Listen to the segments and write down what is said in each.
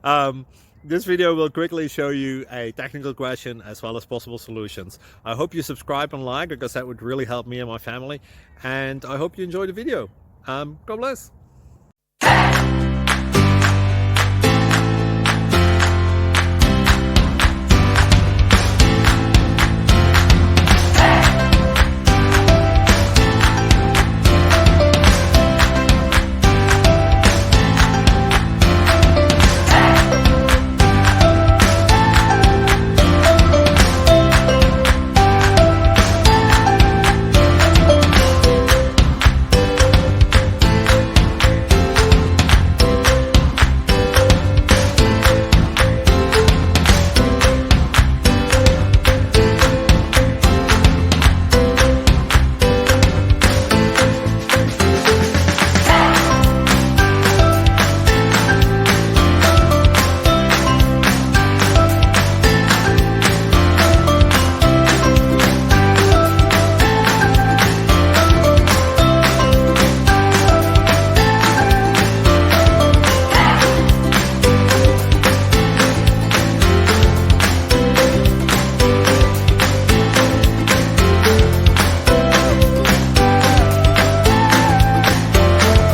um, this video will quickly show you a technical question as well as possible solutions. I hope you subscribe and like, because that would really help me and my family. And I hope you enjoy the video. God bless.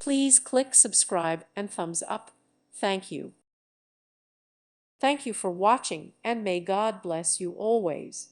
Please click subscribe and thumbs up. Thank you. Thank you for watching, and may God bless you always.